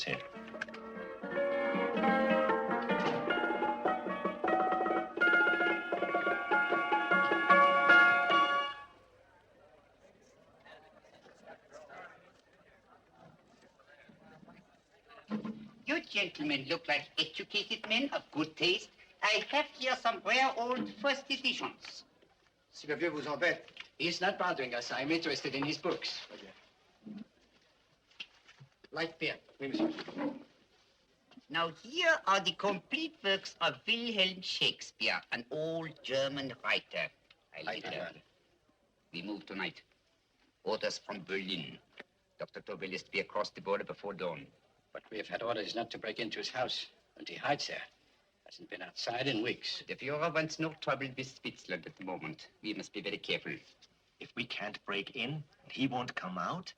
his head. You gentlemen look like educated men of good taste. I have here some rare old first editions. Si le vieux vous embête. He's not bothering us. I'm interested in his books. Light beer. Oui, monsieur. Now, here are the complete works of Wilhelm Shakespeare, an old German writer. We move tonight. Orders from Berlin. Dr. Tobel is to be across the border before dawn. But we have had orders not to break into his house, and he hides there. Hasn't been outside in weeks. The Führer wants no trouble with Switzerland at the moment. We must be very careful. If we can't break in, he won't come out?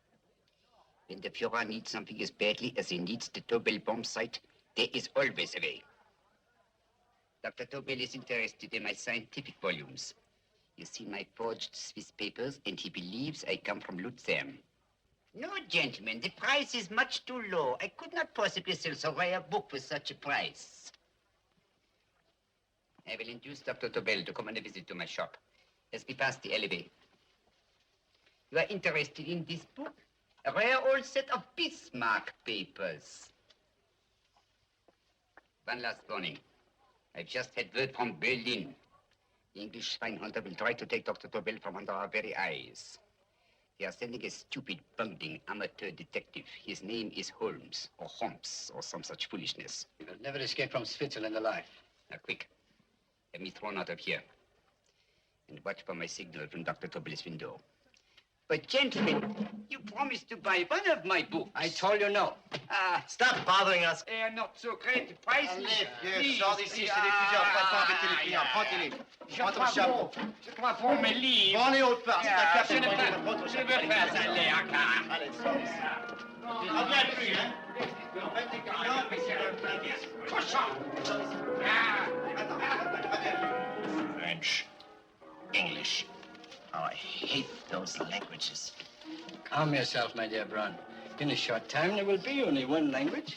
When the Führer needs something as badly as he needs the Tobel bomb site, there is always a way. Dr. Tobel is interested in my scientific volumes. He's seen my forged Swiss papers, and he believes I come from Luzern. No, gentlemen, the price is much too low. I could not possibly sell so rare a book for such a price. I will induce Dr. Tobel to come on a visit to my shop as we pass the alleyway. You are interested in this book? A rare old set of Bismarck papers. One last warning. I've just had word from Berlin. The English Schweinhunter will try to take Dr. Tobel from under our very eyes. They are sending a stupid, bungling amateur detective. His name is Holmes, or some such foolishness. He will never escape from Switzerland alive. Now, quick. Have me thrown out of here. And watch for my signal from Dr. Tobel's window. But, gentlemen, you promised to buy one of my books. I told you no. Stop bothering us. They are not so great prices. Allez, vieux, sors d'ici, c'est des plusieurs fois pas embêter les clients. Prends-les. Prends ton chapeau. Je crois pour mes livres. Prends les autres parts, c'est un café. Je ne veux pas aller à car. Allez, sors d'ici. On vient plus, hein. En fait, les clients, Cochon. French, English. Oh, I hate those languages. Calm yourself, my dear Braun. In a short time, there will be only one language.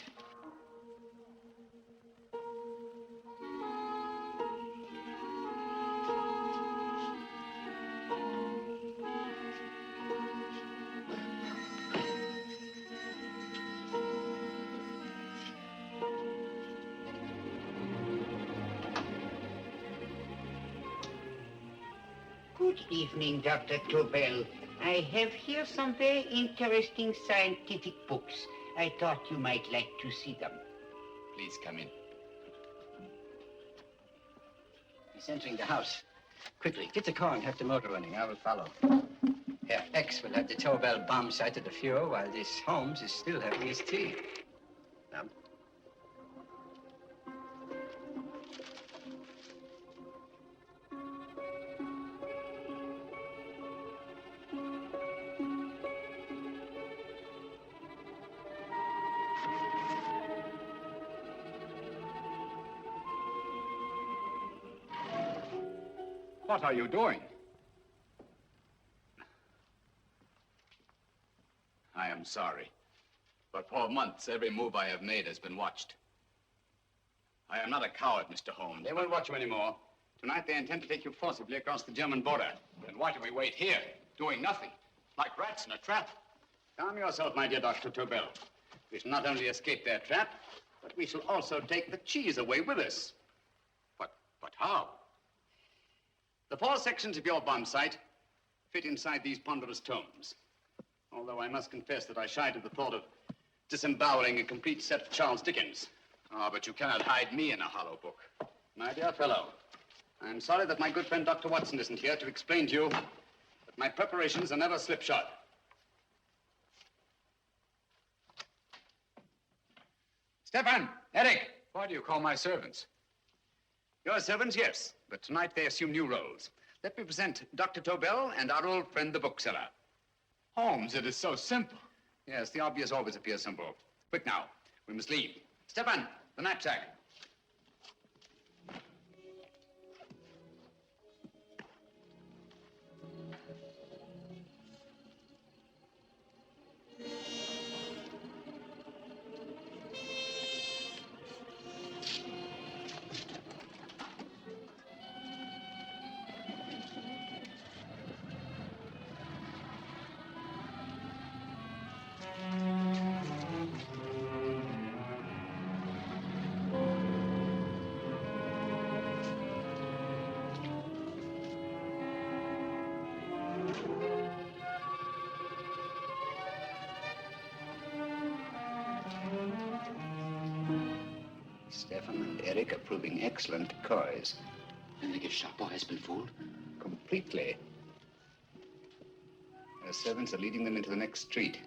Good evening, Dr. Tobel. I have here some very interesting scientific books. I thought you might like to see them. Please come in. He's entering the house. Quickly, get the car and have the motor running. I will follow. Herr X will have the Tobel bomb site at the Führer while this Holmes is still having his tea. Now, what are you doing? I am sorry, but for months, every move I have made has been watched. I am not a coward, Mr. Holmes. They won't watch you anymore. Tonight, they intend to take you forcibly across the German border. Then why do we wait here, doing nothing, like rats in a trap? Calm yourself, my dear Dr. Tobel. We shall not only escape their trap, but we shall also take the cheese away with us. But how? The 4 sections of your bomb site fit inside these ponderous tomes. Although I must confess that I shied at the thought of disemboweling a complete set of Charles Dickens. Ah, but you cannot hide me in a hollow book. My dear fellow, I'm sorry that my good friend Dr. Watson isn't here to explain to you that my preparations are never slipshod. Stefan, Eric. Why do you call my servants? Your servants, yes, but tonight they assume new roles. Let me present Dr. Tobel and our old friend, the bookseller. Holmes, it is so simple. Yes, the obvious always appears simple. Quick now, we must leave. Stefan, the knapsack. Stefan and Eric are proving excellent decoys. And the Gestapo has been fooled? Completely. Their servants are leading them into the next street.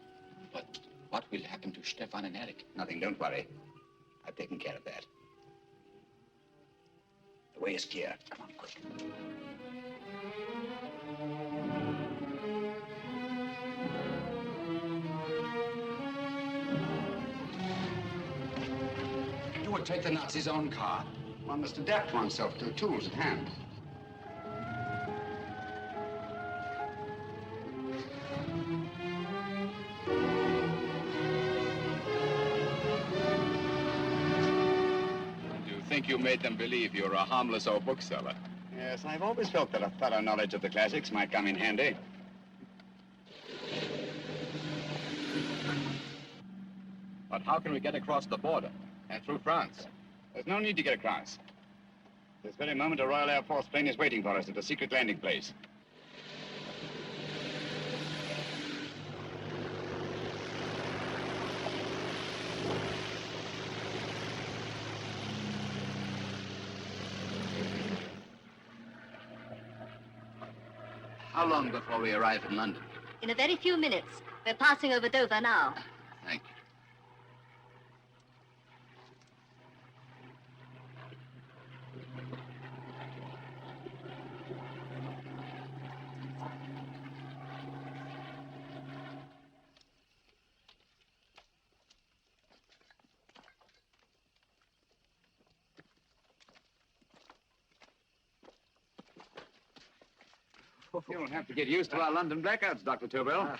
But what will happen to Stefan and Eric? Nothing, don't worry. I've taken care of that. The way is clear. Come on, quick. You would take the Nazis' own car. One must adapt oneself to the tools at hand. You think you made them believe you're a harmless old bookseller? Yes, I've always felt that a thorough knowledge of the classics might come in handy. But how can we get across the border and through France? There's no need to get across. This very moment, a Royal Air Force plane is waiting for us at a secret landing place. How long before we arrive in London? In a very few minutes. We're passing over Dover now. Thank you. You'll have to get used to our London blackouts, Dr. Tobel.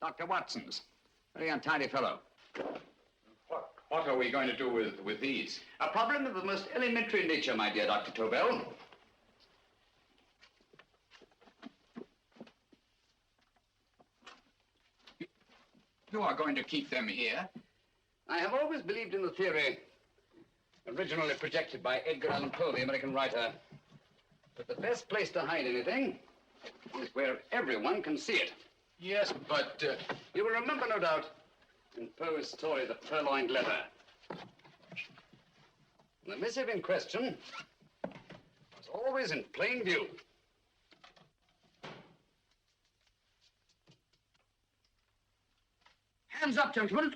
Dr. Watson's. Very untidy fellow. What are we going to do with these? A problem of the most elementary nature, my dear Dr. Tobel. You are going to keep them here? I have always believed in the theory, originally projected by Edgar Allan Poe, the American writer, that the best place to hide anything is where everyone can see it. Yes, but... You will remember, no doubt, in Poe's story, The Purloined Letter. The missive in question was always in plain view. Hands up, gentlemen.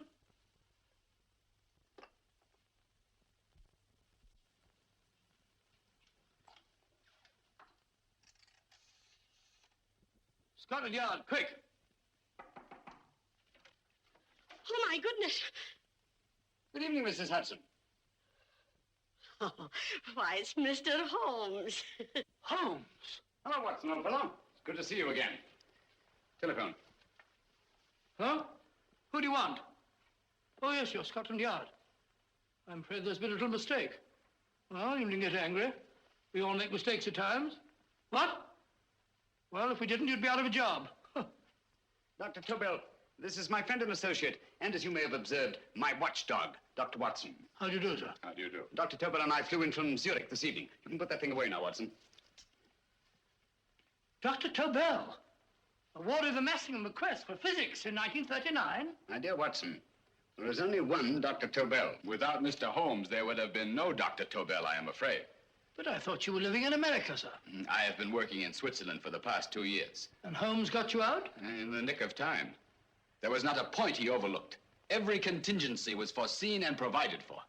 Scotland Yard, quick. Oh, my goodness. Good evening, Mrs. Hudson. Oh, why, it's Mr. Holmes. Holmes. Hello, Watson, old fellow. It's good to see you again. Telephone. Huh? Who do you want? Oh, yes, you're Scotland Yard. I'm afraid there's been a little mistake. Well, you needn't get angry. We all make mistakes at times. What? Well, if we didn't, you'd be out of a job. Dr. Tobel, this is my friend and associate, and as you may have observed, my watchdog, Dr. Watson. How do you do, sir? How do you do? Dr. Tobel and I flew in from Zurich this evening. You can put that thing away now, Watson. Dr. Tobel, awarded the Massingham Bequest for physics in 1939. My dear Watson, there is only one Dr. Tobel. Without Mr. Holmes, there would have been no Dr. Tobel, I am afraid. But I thought you were living in America, sir. I have been working in Switzerland for the past 2 years. And Holmes got you out? In the nick of time. There was not a point he overlooked. Every contingency was foreseen and provided for.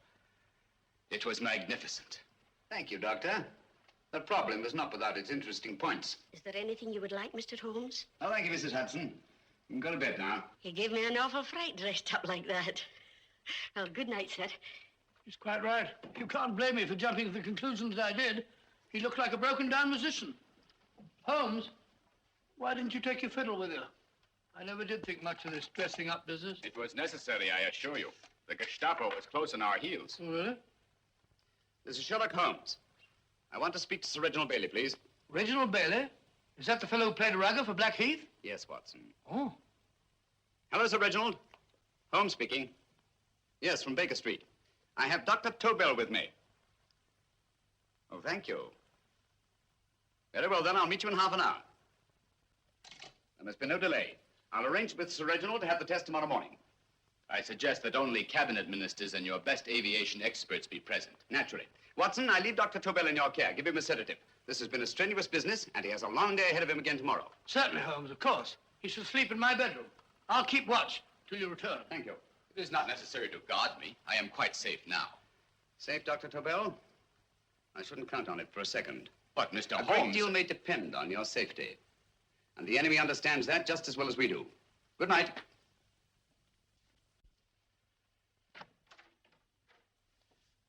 It was magnificent. Thank you, Doctor. The problem is not without its interesting points. Is there anything you would like, Mr. Holmes? Oh, thank you, Mrs. Hudson. You can go to bed now. You gave me an awful fright dressed up like that. Well, good night, sir. He's quite right. You can't blame me for jumping to the conclusion that I did. He looked like a broken-down musician. Holmes, why didn't you take your fiddle with you? I never did think much of this dressing-up business. It was necessary, I assure you. The Gestapo was close on our heels. Oh, really? This is Sherlock Holmes. I want to speak to Sir Reginald Bailey, please. Reginald Bailey? Is that the fellow who played Rugger for Blackheath? Yes, Watson. Oh. Hello, Sir Reginald. Holmes speaking. Yes, from Baker Street. I have Dr. Tobel with me. Oh, thank you. Very well, then. I'll meet you in half an hour. There must be no delay. I'll arrange with Sir Reginald to have the test tomorrow morning. I suggest that only cabinet ministers and your best aviation experts be present. Naturally. Watson, I leave Dr. Tobel in your care. Give him a sedative. This has been a strenuous business, and he has a long day ahead of him again tomorrow. Certainly, Holmes, of course. He shall sleep in my bedroom. I'll keep watch till you return. Thank you. It is not necessary to guard me. I am quite safe now. Safe, Dr. Tobel? I shouldn't count on it for a second. But, Mr. A great Holmes... deal may depend on your safety. And the enemy understands that just as well as we do. Good night.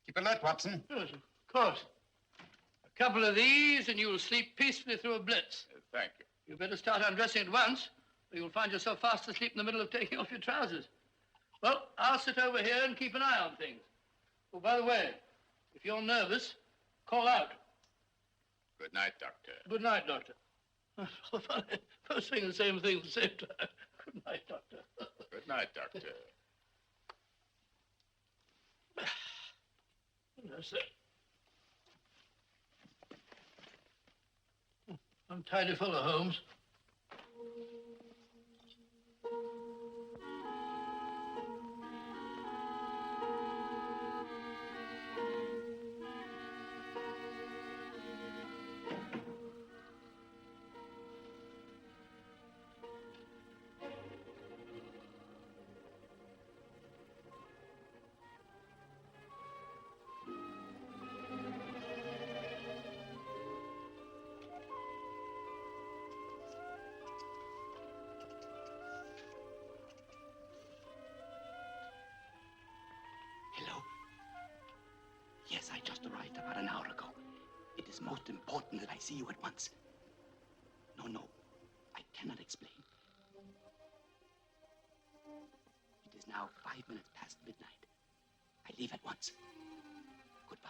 Keep alert, Watson. Yes, of course. A couple of these, and you'll sleep peacefully through a blitz. Thank you. You better start undressing at once, or you'll find yourself fast asleep in the middle of taking off your trousers. Well, I'll sit over here and keep an eye on things. Oh, by the way, if you're nervous, call out. Good night, Doctor. Good night, Doctor. First thing and same thing at the same time. Good night, Doctor. Good night, Doctor. That's it. Untidy fellow, Holmes. Hello? Yes, I just arrived about an hour ago. It is most important that I see you at once. No, I cannot explain. It is now 5 minutes past midnight. I leave at once. Goodbye.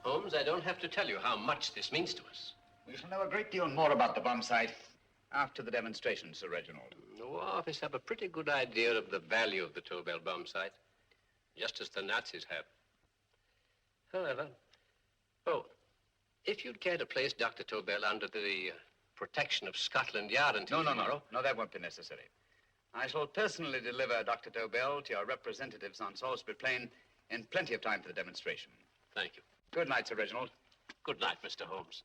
Holmes, I don't have to tell you how much this means to us. We shall know a great deal more about the bomb site after the demonstration, Sir Reginald. The War Office have a pretty good idea of the value of the Tobel bomb site, just as the Nazis have. However, if you'd care to place Dr. Tobel under the protection of Scotland Yard until tomorrow... No, that won't be necessary. I shall personally deliver Dr. Tobel to your representatives on Salisbury Plain in plenty of time for the demonstration. Thank you. Good night, Sir Reginald. Good night, Mr. Holmes.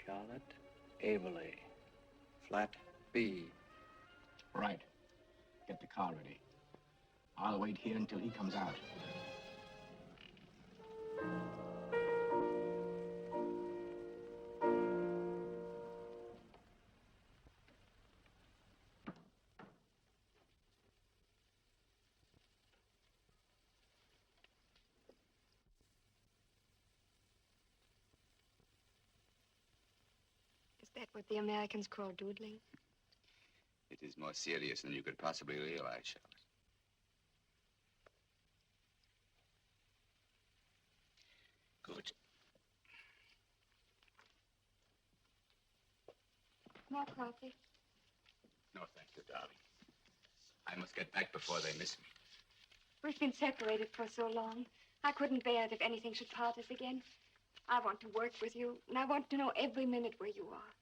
Charlotte Averley, flat B. Right. Get the car ready. I'll wait here until he comes out. Is that what the Americans call doodling? It is more serious than you could possibly realize, Charlotte. Good. More coffee? No, thank you, darling. I must get back before they miss me. We've been separated for so long. I couldn't bear it if anything should part us again. I want to work with you, and I want to know every minute where you are.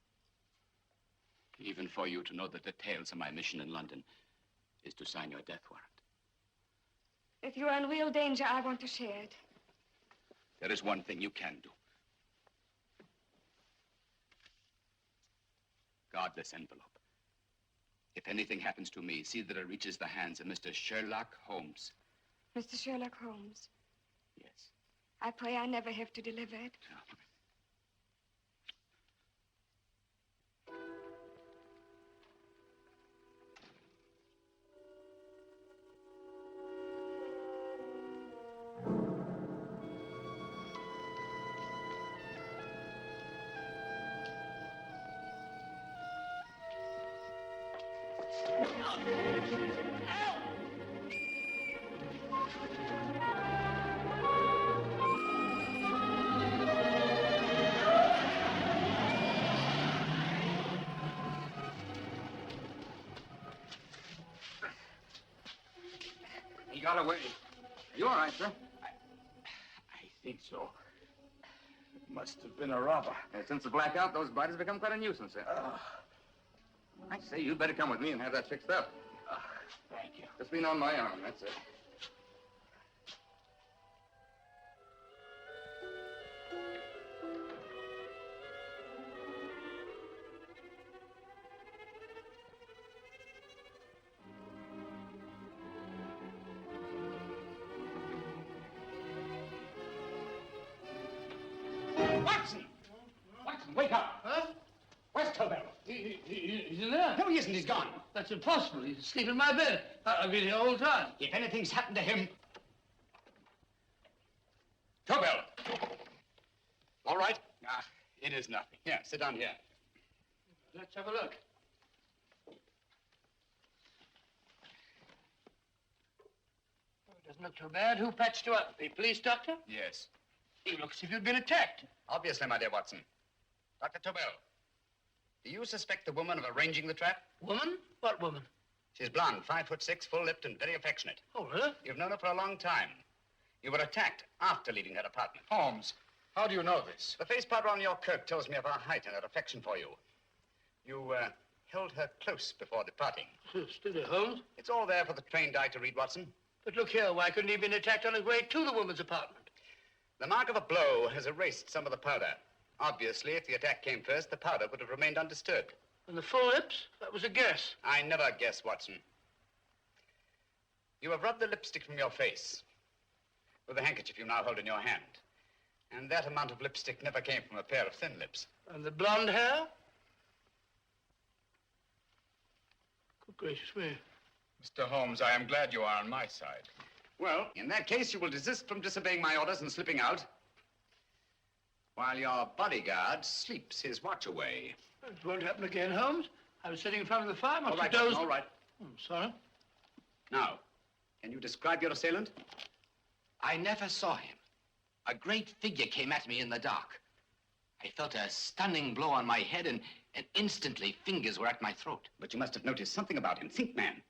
Even for you to know the details of my mission in London is to sign your death warrant. If you're in real danger, I want to share it. There is one thing you can do. Guard this envelope. If anything happens to me, see that it reaches the hands of Mr. Sherlock Holmes. Mr. Sherlock Holmes. Yes. I pray I never have to deliver it. He got away. You all right, sir? I think so. It must have been a robber. Since the blackout, those bodies have become quite a nuisance, sir. I say, you'd better come with me and have that fixed up. Thank you. Just lean on my arm, that's it. Watson! Watson, wake up! Huh? Where's Tobel? He's in there. No, he isn't. He's gone. That's impossible. He's asleep in my bed. I've been here all the time. If anything's happened to him... Tobel! All right? It is nothing. Yeah, sit down here. Let's have a look. Oh, it doesn't look too bad. Who patched you up? The police doctor? Yes. You look as if you'd been attacked. Obviously, my dear Watson. Dr. Tobel, do you suspect the woman of arranging the trap? Woman? What woman? She's blonde, 5'6", full-lipped, and very affectionate. Oh, really? You've known her for a long time. You were attacked after leaving her apartment. Holmes, how do you know this? The face powder on your coat tells me of her height and her affection for you. You held her close before departing. Still there, Holmes? It's all there for the trained eye to read, Watson. But look here, why couldn't he have been attacked on his way to the woman's apartment? The mark of a blow has erased some of the powder. Obviously, if the attack came first, the powder would have remained undisturbed. And the full lips? That was a guess. I never guess, Watson. You have rubbed the lipstick from your face with the handkerchief you now hold in your hand. And that amount of lipstick never came from a pair of thin lips. And the blonde hair? Good gracious me. Mr. Holmes, I am glad you are on my side. Well, in that case, you will desist from disobeying my orders and slipping out while your bodyguard sleeps his watch away. It won't happen again, Holmes. I was sitting in front of the fire. All right, dozed... all right. Sorry. Now, can you describe your assailant? I never saw him. A great figure came at me in the dark. I felt a stunning blow on my head, and instantly fingers were at my throat. But you must have noticed something about him. Think, man.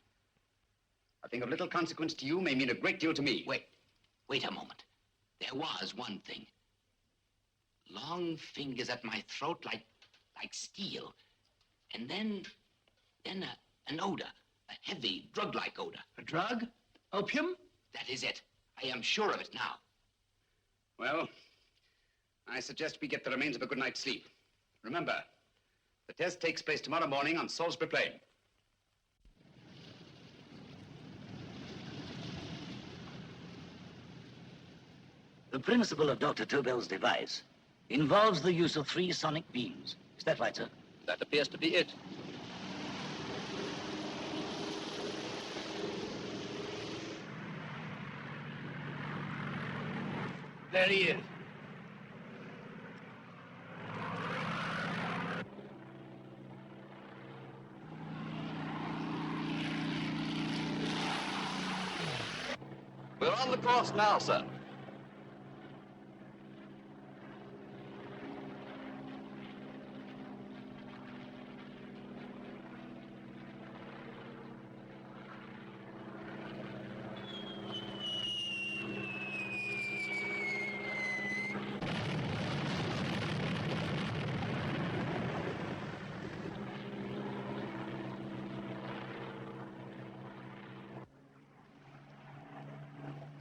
A thing of little consequence to you may mean a great deal to me. Wait a moment. There was one thing. Long fingers at my throat like steel. And then an odor, a heavy, drug-like odor. A drug? Opium? That is it. I am sure of it now. Well, I suggest we get the remains of a good night's sleep. Remember, the test takes place tomorrow morning on Salisbury Plain. The principle of Dr. Tobel's device involves the use of 3 sonic beams. Is that right, sir? That appears to be it. There he is. We're on the course now, sir.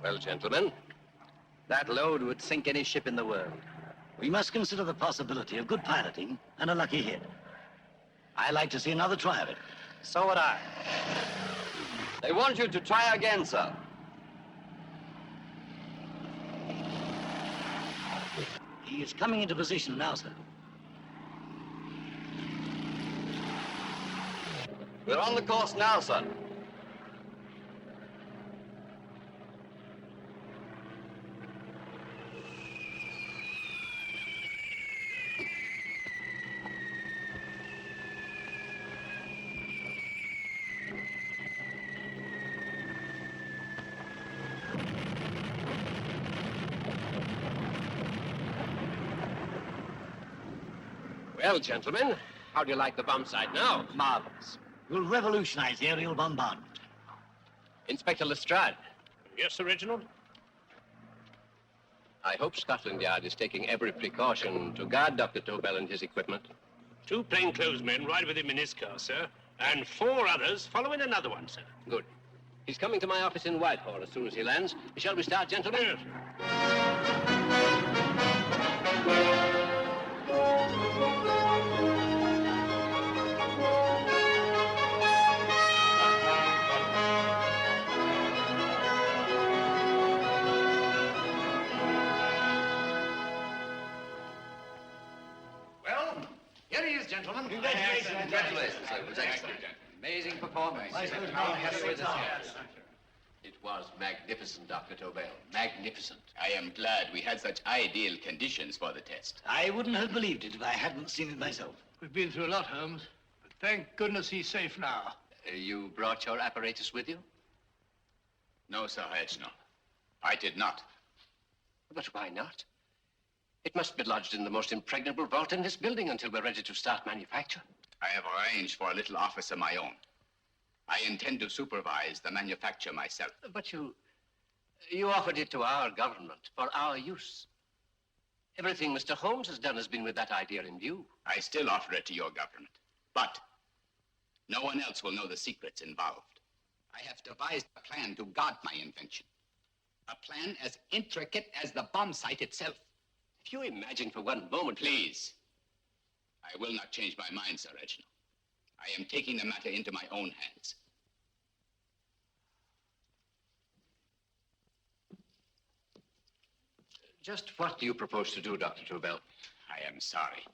Well, gentlemen, That load would sink any ship in the world. We must consider the possibility of good piloting and a lucky hit. I like to see another try of it. So would I. They want you to try again, sir. He is coming into position now, sir. We're on the course now, sir. Well, gentlemen, how do you like the bomb sight now? Marvelous. Will revolutionize the aerial bombardment. Inspector Lestrade, Yes, Sir Reginald? I hope Scotland Yard is taking every precaution to guard Dr. Tobel and his equipment. 2 plainclothesmen ride with him in his car, sir, and 4 others follow in another one, sir. Good. He's coming to my office in Whitehall as soon as he lands. Shall we start, gentlemen? Well, here he is, gentlemen. Congratulations, sir. It was excellent. Amazing performance. It was magnificent, Dr. Tobel. Magnificent. I am glad we had such ideal conditions for the test. I wouldn't have believed it if I hadn't seen it myself. We've been through a lot, Holmes, but thank goodness he's safe now. You brought your apparatus with you? No, Sir Reginald. I did not. But why not? It must be lodged in the most impregnable vault in this building until we're ready to start manufacture. I have arranged for a little office of my own. I intend to supervise the manufacture myself. But you offered it to our government for our use. Everything Mr. Holmes has done has been with that idea in view. I still offer it to your government. But no one else will know the secrets involved. I have devised a plan to guard my invention. A plan as intricate as the bomb sight itself. If you imagine for one moment... Please. I will not change my mind, Sir Reginald. I am taking the matter into my own hands. Just what do you propose to do, Dr. Tobel? I am sorry.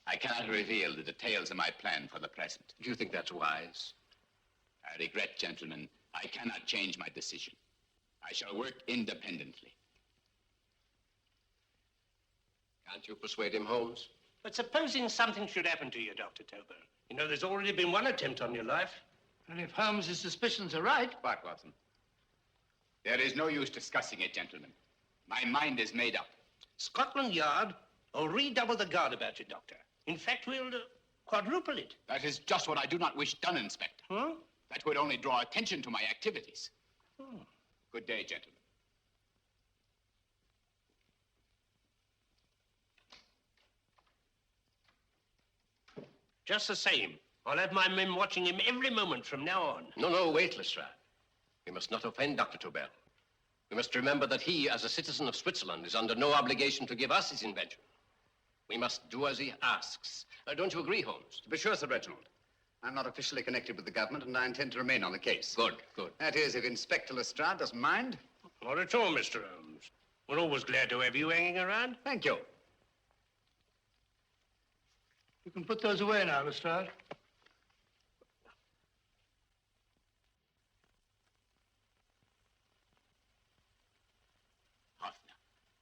I cannot reveal the details of my plan for the present. Do you think that's wise? I regret, gentlemen, I cannot change my decision. I shall work independently. Can't you persuade him, Holmes? But supposing something should happen to you, Dr. Tobel. You know, there's already been one attempt on your life. And if Holmes' suspicions are right... What, Watson? There is no use discussing it, gentlemen. My mind is made up. Scotland Yard will redouble the guard about you, Doctor. In fact, we'll quadruple it. That is just what I do not wish done, Inspector. Huh? That would only draw attention to my activities. Good day, gentlemen. Just the same, I'll have my men watching him every moment from now on. No, wait, Lestrade. We must not offend Dr. Tobel. We must remember that he, as a citizen of Switzerland, is under no obligation to give us his invention. We must do as he asks. Don't you agree, Holmes? To be sure, Sir Reginald. I'm not officially connected with the government, and I intend to remain on the case. Good. That is, if Inspector Lestrade doesn't mind. Not at all, Mr. Holmes. We're always glad to have you hanging around. Thank you. You can put those away now, Lestrade.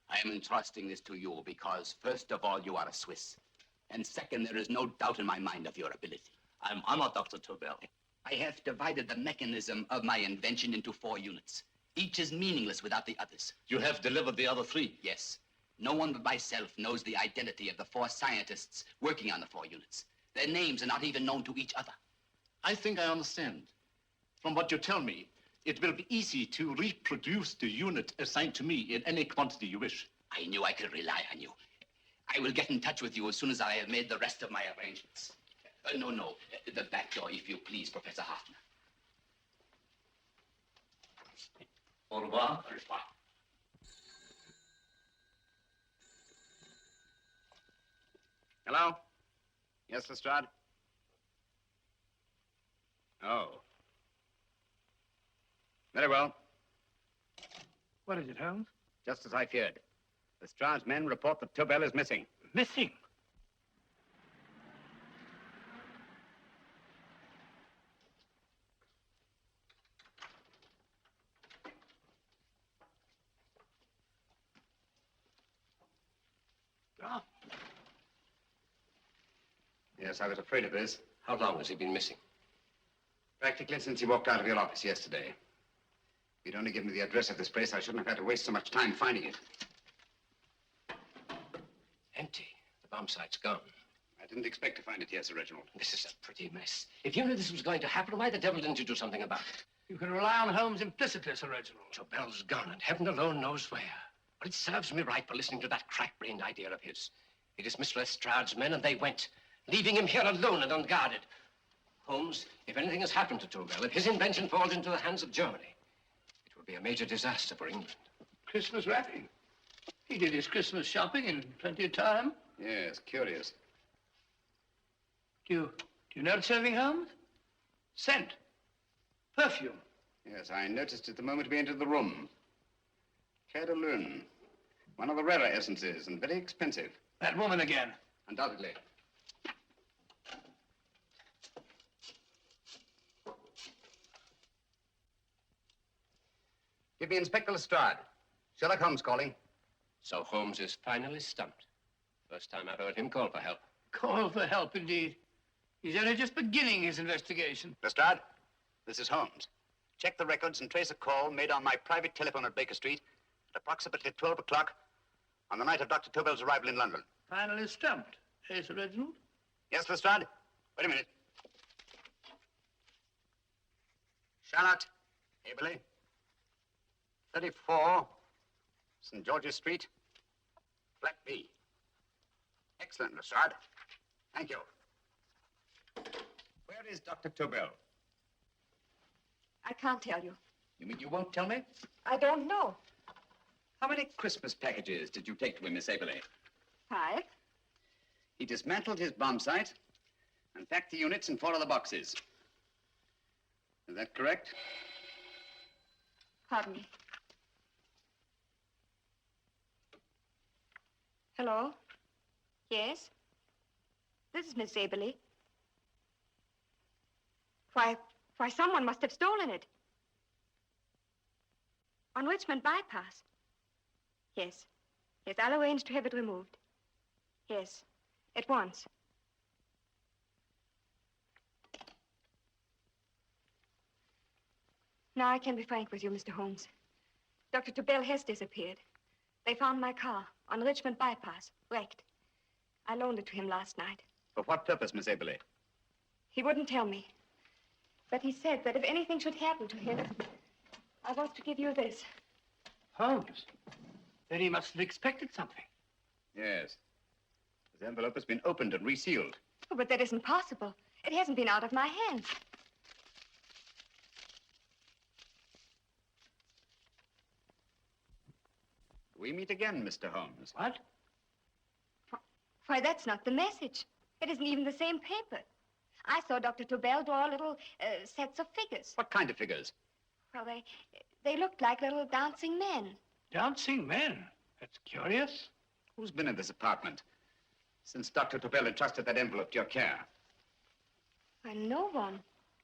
I am entrusting this to you because, first of all, you are a Swiss. And second, there is no doubt in my mind of your ability. I'm honored, Dr. Tobel. I have divided the mechanism of my invention into 4 units. Each is meaningless without the others. You have delivered the other 3? Yes. No one but myself knows the identity of the 4 scientists working on the 4 units. Their names are not even known to each other. I think I understand. From what you tell me, it will be easy to reproduce the unit assigned to me in any quantity you wish. I knew I could rely on you. I will get in touch with you as soon as I have made the rest of my arrangements. No. The back door, if you please, Professor Hoffner. Au revoir. Au revoir. Hello? Yes, Lestrade? Oh. Very well. What is it, Holmes? Just as I feared. Lestrade's men report that Tobel is missing. Missing? Oh. Yes, I was afraid of this. How long has he been missing? Practically since he walked out of your office yesterday. If you'd only given me the address of this place, I shouldn't have had to waste so much time finding it. Empty. The bomb site's gone. I didn't expect to find it here, Sir Reginald. This is a pretty mess. If you knew this was going to happen, why the devil didn't you do something about it? You can rely on Holmes implicitly, Sir Reginald. Tobel's gone, and heaven alone knows where. But it serves me right for listening to that crack-brained idea of his. He dismissed Lestrade's men, and they went, leaving him here alone and unguarded. Holmes, if anything has happened to Tobel, if his invention falls into the hands of Germany, it will be a major disaster for England. Christmas wrapping. He did his Christmas shopping in plenty of time. Yes, curious. Do you notice anything, Holmes? Scent. Perfume. Yes, I noticed it the moment we entered the room. Clair de Lune. One of the rarer essences, and very expensive. That woman again. Undoubtedly. Give me Inspector Lestrade. Sherlock Holmes calling. So Holmes is finally stumped. First time I've heard him call for help. Call for help, indeed. He's only just beginning his investigation. Lestrade, this is Holmes. Check the records and trace a call made on my private telephone at Baker Street at approximately 12 o'clock on the night of Dr. Tobel's arrival in London. Finally stumped. Eh, Sir Reginald? Yes, Lestrade? Wait a minute. Charlotte, Aberley. 34, St. George's Street, flat B. Excellent, Lestrade. Thank you. Where is Dr. Tobel? I can't tell you. You mean you won't tell me? I don't know. How many Christmas packages did you take to him, Miss Aberley? 5. He dismantled his bomb site and packed the units in 4 of the boxes. Is that correct? Pardon me. Hello? Yes? This is Miss Aberley. Why, someone must have stolen it. On Richmond Bypass. Yes. Yes, I'll arrange to have it removed. Yes, at once. Now I can be frank with you, Mr. Holmes. Dr. Tobel has disappeared. They found my car on Richmond Bypass, wrecked. I loaned it to him last night. For what purpose, Miss Aberley? He wouldn't tell me. But he said that if anything should happen to him, I was to give you this. Holmes? Then he must have expected something. Yes. The envelope has been opened and resealed. Oh, but that isn't possible. It hasn't been out of my hands. We meet again, Mr. Holmes. What? Why, that's not the message. It isn't even the same paper. I saw Dr. Tobel draw little sets of figures. What kind of figures? Well, they looked like little dancing men. Dancing men? That's curious. Who's been in this apartment since Dr. Tobel entrusted that envelope to your care? Why, no one.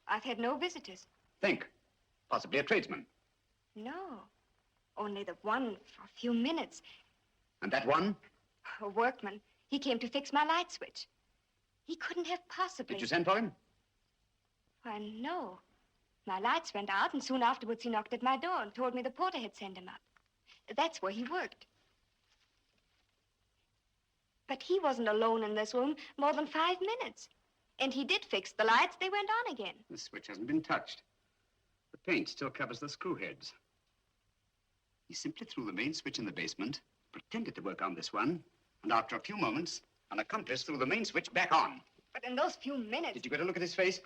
I've had no visitors. Think. Possibly a tradesman. No. Only the one for a few minutes. And that one? A workman. He came to fix my light switch. He couldn't have possibly... Did you send for him? Why, no. My lights went out, and soon afterwards he knocked at my door and told me the porter had sent him up. That's where he worked. But he wasn't alone in this room more than 5 minutes. And he did fix the lights. They went on again. The switch hasn't been touched. The paint still covers the screw heads. He simply threw the main switch in the basement, pretended to work on this one, and after a few moments, an accomplice threw the main switch back on. But in those few minutes... Did you get a look at his face?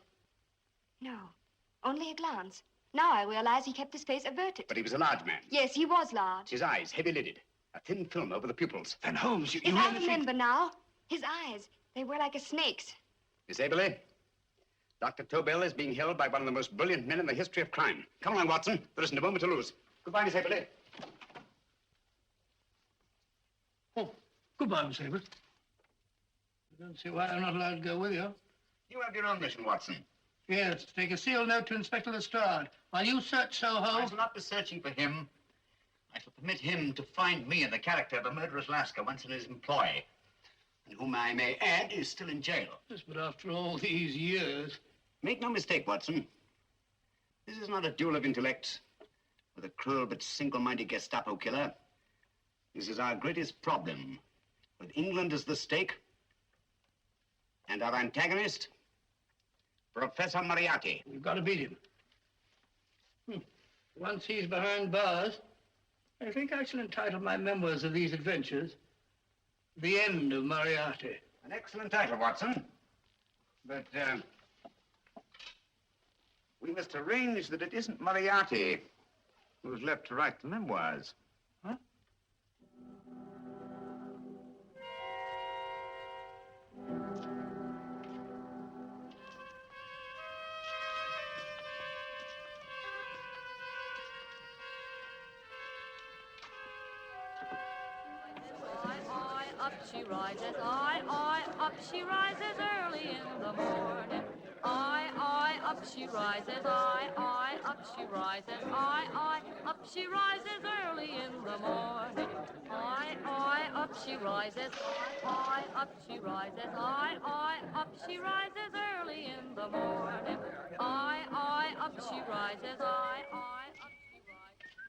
No, only a glance. Now I realize he kept his face averted. But he was a large man. Yes, he was large. His eyes heavy-lidded, a thin film over the pupils. Then Holmes, you If I remember now, his eyes, They were like a snake's. Miss Aberley, Dr. Tobel is being held by one of the most brilliant men in the history of crime. Come along, Watson. There isn't a moment to lose. Goodbye, Miss Aberley. Oh, goodbye, Miss Aberley. I don't see why I'm not allowed to go with you. You have your own mission, Watson. Yes, take a sealed note to Inspector Lestrade. While you search Soho... I shall not be searching for him. I shall permit him to find me in the character of a murderous Lascar once in his employ, and whom I may add is still in jail. Yes, but after all these years... Make no mistake, Watson. This is not a duel of intellects with a cruel but single-minded Gestapo killer. This is our greatest problem, with England as the stake, and our antagonist, Professor Moriarty. You've got to beat him. Once he's behind bars, I think I shall entitle my memoirs of these adventures, The End of Moriarty. An excellent title, Watson. But, we must arrange that it isn't Moriarty who's left to write the memoirs. Huh? Up she rises, I, up she rises early in the morning. I, up she rises, I, up she rises, I, up she rises early in the morning. I, up she rises, I, up she rises, I, up she rises early in the morning. I, up she rises, I, up she rises.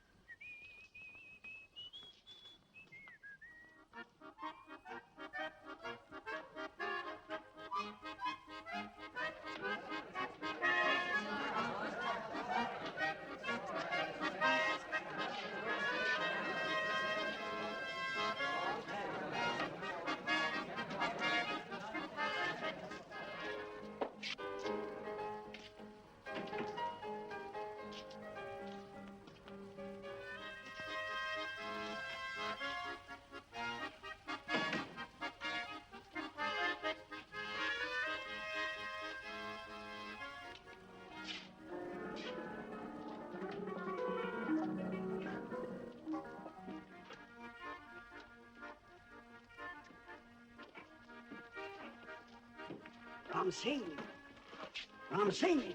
Ram Singh.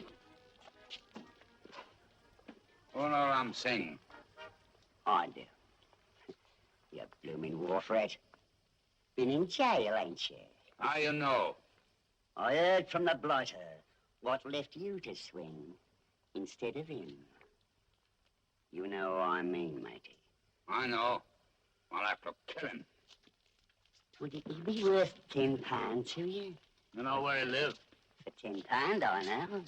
Oh, no, Ram Singh. I do. You blooming wharf rat. Been in jail, ain't you? How you know? I heard from the blighter what left you to swing instead of him. You know what I mean, matey. I know. I'll have to kill him. Would it be worth £10 to you? You know where he lives? For £10, I know.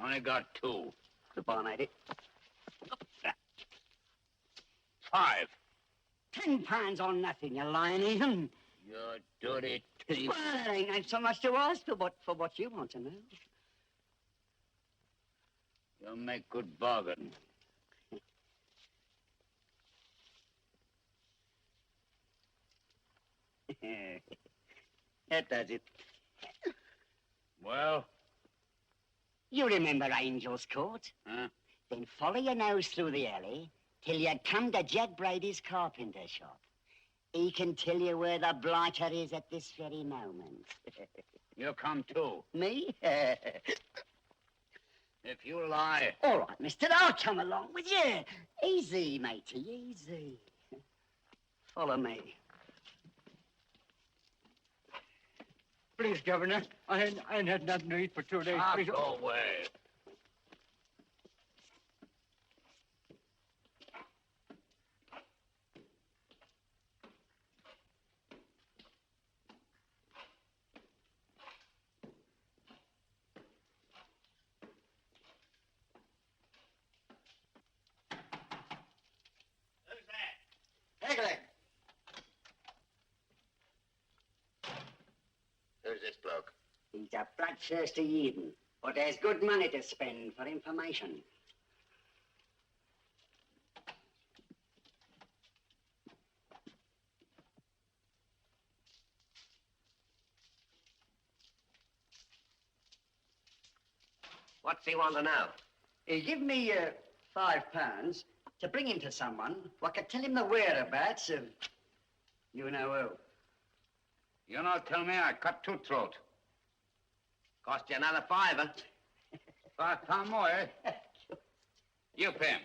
Only got 2. Goodbye, matey. 5. £10 on nothing, you lying Ethan. You dirty thief. Well, it ain't so much to ask for what you want to know. You make good bargain. That does it. Well? You remember Angel's Court? Huh? Then follow your nose through the alley till you come to Jack Brady's carpenter shop. He can tell you where the blighter is at this very moment. You come too. Me? If you lie... All right, mister, I'll come along with you. Easy, matey, easy. Follow me. Please, Governor, I ain't had nothing to eat for 2 days. Please. Go away. Who's this bloke? He's a bloodthirsty heathen, but there's good money to spend for information. What's he want to know? Give me £5 to bring him to someone who can tell him the whereabouts of you know who. You not tell me I cut two throat. Cost you another £5. £5 more, eh? You pay him.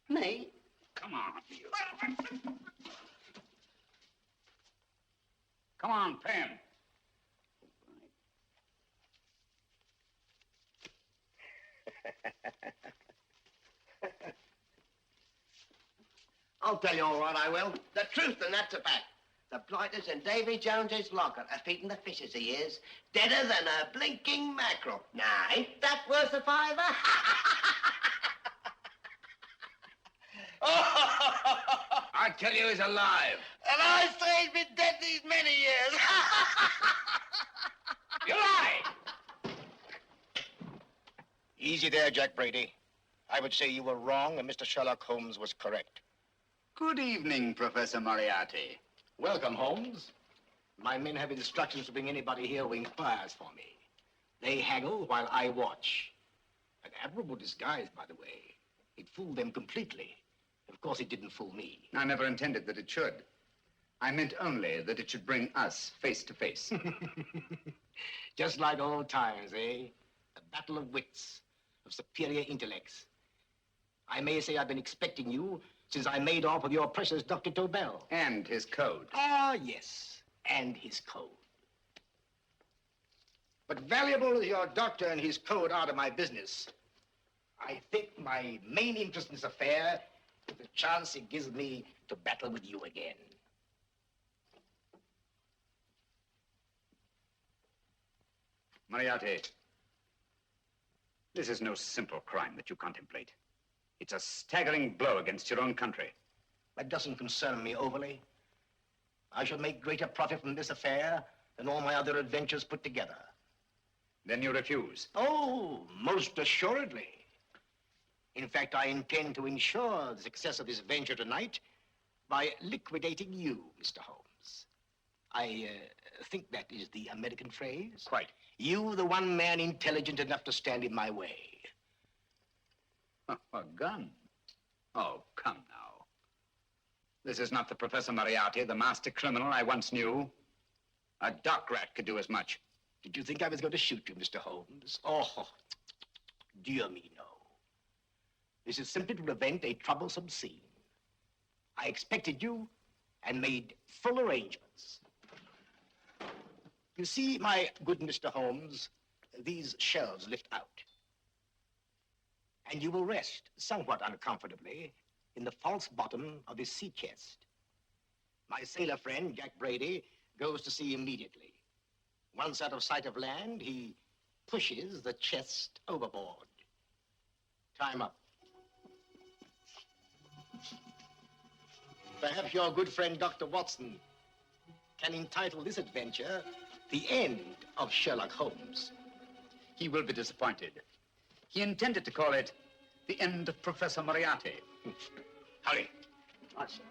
Me? Come on. Come on, pay him. I'll tell you all right, I will. The truth, and that's a fact. The blighters in Davy Jones's locker are feeding the fishes he is, deader than a blinking mackerel. Now, ain't that worth a £5? I tell you he's alive. And I say he's been dead these many years. You lie! Easy there, Jack Brady. I would say you were wrong and Mr. Sherlock Holmes was correct. Good evening, Professor Moriarty. Welcome, Holmes. My men have instructions to bring anybody here who inquires for me. They haggle while I watch. An admirable disguise, by the way. It fooled them completely. Of course, it didn't fool me. I never intended that it should. I meant only that it should bring us face to face. Just like old times, eh? A battle of wits, of superior intellects. I may say I've been expecting you since I made off with your precious Dr. Tobel. And his code. Ah, yes, and his code. But valuable as your doctor and his code are to my business, I think my main interest in this affair is the chance it gives me to battle with you again. Moriarty, this is no simple crime that you contemplate. It's a staggering blow against your own country. That doesn't concern me overly. I shall make greater profit from this affair than all my other adventures put together. Then you refuse? Oh, most assuredly. In fact, I intend to ensure the success of this venture tonight by liquidating you, Mr. Holmes. I think that is the American phrase. Quite. You, the one man intelligent enough to stand in my way. Oh, a gun? Oh, come now. This is not the Professor Moriarty, the master criminal I once knew. A dock rat could do as much. Did you think I was going to shoot you, Mr. Holmes? Oh, dear me, no. This is simply to prevent a troublesome scene. I expected you and made full arrangements. You see, my good Mr. Holmes, these shelves lift out. And you will rest somewhat uncomfortably in the false bottom of this sea chest. My sailor friend, Jack Brady, goes to sea immediately. Once out of sight of land, he pushes the chest overboard. Time up. Perhaps your good friend, Dr. Watson, can entitle this adventure The End of Sherlock Holmes. He will be disappointed. He intended to call it The End of Professor Moriarty. Hurry. Watson.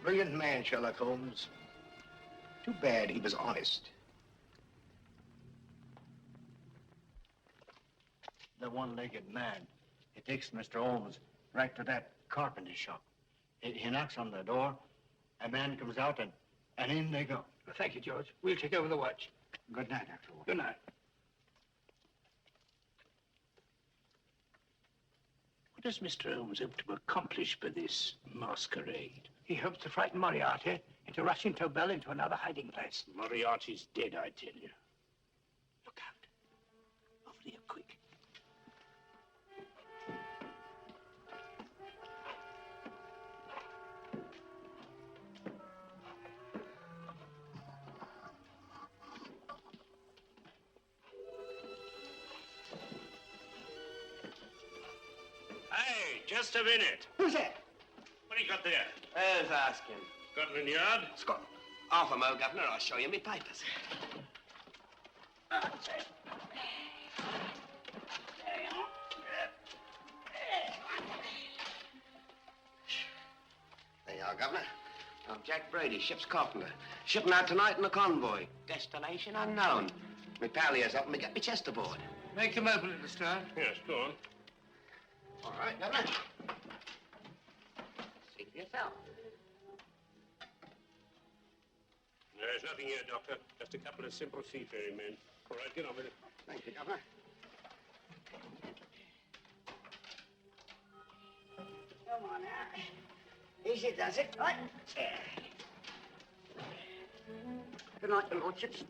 Brilliant man, Sherlock Holmes. Too bad he was honest. The one-legged man. He takes Mr. Holmes right to that carpenter shop. He knocks on the door, a man comes out, and in they go. Thank you, George. We'll take over the watch. Good night, Atwill. Good night. What does Mr. Holmes hope to accomplish by this masquerade? He hopes to frighten Moriarty into rushing Tobel into another hiding place. Moriarty's dead, I tell you. Look out. Over here, quick. Hey, just a minute. Who's that? What do you got there? Let's ask him. Scotland Yard? Scotland. Half a mo, Governor. I'll show you me papers. There you are, Governor. I'm Jack Brady, ship's carpenter. Shipping out tonight in a convoy. Destination unknown. My pal here's helping me get my chest aboard. Make him open it this time. Yes, go on. All right, Governor. See for yourself. There's nothing here, Doctor. Just a couple of simple seafaring men. All right, get on with it. Thank you, Governor. Come on now. Easy does it. Right. Good night, your lordships.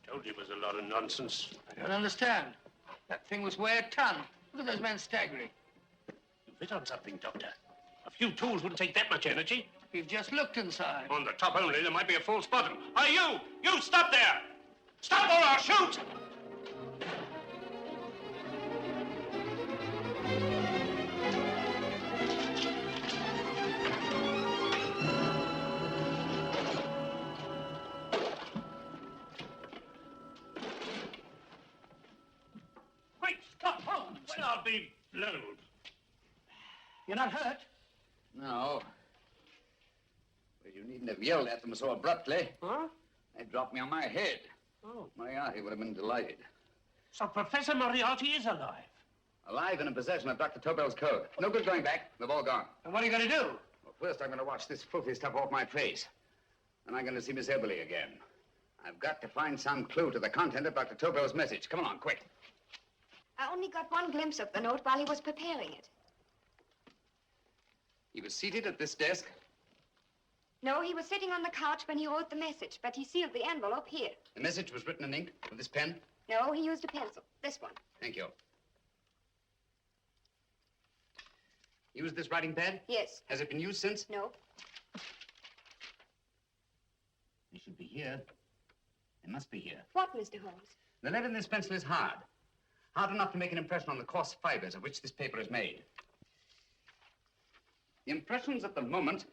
Told you it was a lot of nonsense. I don't understand. That thing was weigh a ton. Look at those men staggering. You've hit on something, Doctor. A few tools wouldn't take that much energy. We've just looked inside. On the top only, there might be a false bottom. Hey, you! You stop there! Stop or I'll shoot! Great Scott, Holmes! Well, I'll be blowed. You're not hurt? No. Well, you needn't have yelled at them so abruptly. Huh? They dropped me on my head. Oh. Moriarty would have been delighted. So Professor Moriarty is alive? Alive and in possession of Dr. Tobel's code. No good going back. They've all gone. And what are you going to do? Well, first I'm going to wash this filthy stuff off my face. Then I'm going to see Miss Eberly again. I've got to find some clue to the content of Dr. Tobel's message. Come along, quick. I only got one glimpse of the note while he was preparing it. He was seated at this desk. No, he was sitting on the couch when he wrote the message, but he sealed the envelope here. The message was written in ink with this pen. No, he used a pencil. This one. Thank you. Used this writing pad? Yes. Has it been used since? No. It should be here. It must be here. What, Mr. Holmes? The lead in this pencil is hard. Hard enough to make an impression on the coarse fibers of which this paper is made. The impressions at the moment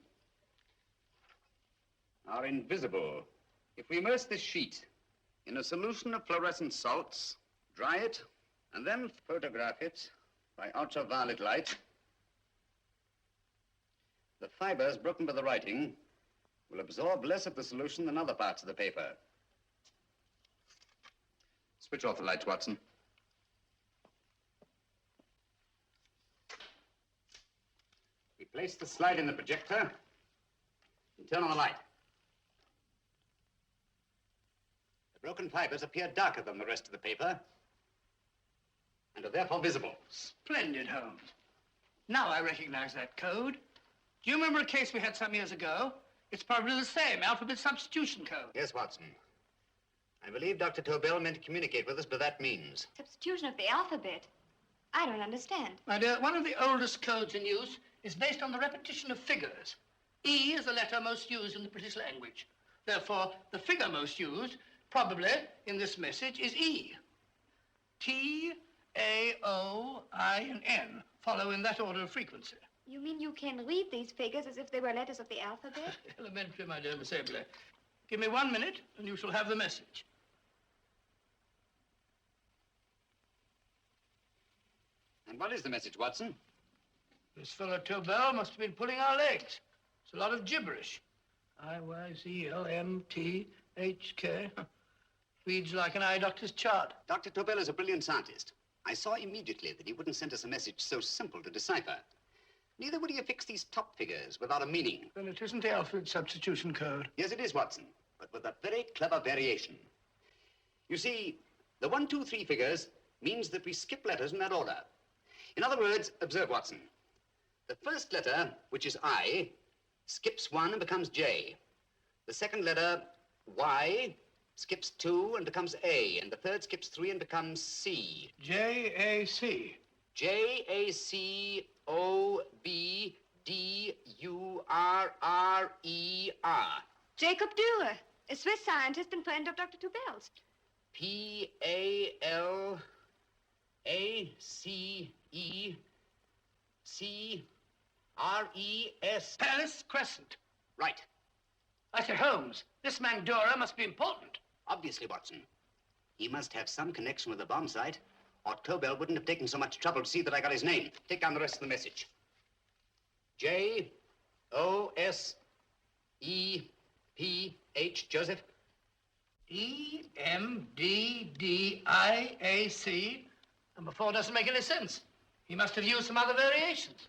are invisible. If we immerse this sheet in a solution of fluorescent salts, dry it, and then photograph it by ultraviolet light, the fibers broken by the writing will absorb less of the solution than other parts of the paper. Switch off the lights, Watson. We place the slide in the projector and turn on the light. The broken fibers appear darker than the rest of the paper and are therefore visible. Splendid, Holmes. Now I recognize that code. Do you remember a case we had some years ago? It's probably the same, alphabet substitution code. Yes, Watson. I believe Dr. Tobel meant to communicate with us by that means. Substitution of the alphabet. I don't understand. My dear, one of the oldest codes in use is based on the repetition of figures. E is the letter most used in the British language. Therefore, the figure most used, probably in this message, is E. T, A, O, I, and N follow in that order of frequency. You mean you can read these figures as if they were letters of the alphabet? Elementary, my dear Miss Eberly. Give me 1 minute, and you shall have the message. And what is the message, Watson? This fellow Tobel must have been pulling our legs. It's a lot of gibberish. I-Y-Z-L-M-T-H-K. Reads like an eye doctor's chart. Dr. Tobel is a brilliant scientist. I saw immediately that he wouldn't send us a message so simple to decipher. Neither would he affix these top figures without a meaning. Then it isn't the alphabet substitution code. Yes, it is, Watson, but with a very clever variation. You see, the 1, 2, 3 figures means that we skip letters in that order. In other words, observe, Watson. The first letter, which is I, skips 1 and becomes J. The second letter, Y, skips 2 and becomes A. And the third skips 3 and becomes C. J-A-C. J-A-C-O-B-D-U-R-R-E-R. Jacob Dürer, a Swiss scientist and friend of Dr. Tobel's. P-A-L-A-C-E-C-R-E-S. Palace Crescent. Right. I say, Holmes, this man Dora must be important. Obviously, Watson. He must have some connection with the bomb site, or Tobel wouldn't have taken so much trouble to see that I got his name. Take down the rest of the message. J-O-S-E-P-H, Joseph. E-M-D-D-I-A-C. Number 4 doesn't make any sense. He must have used some other variations.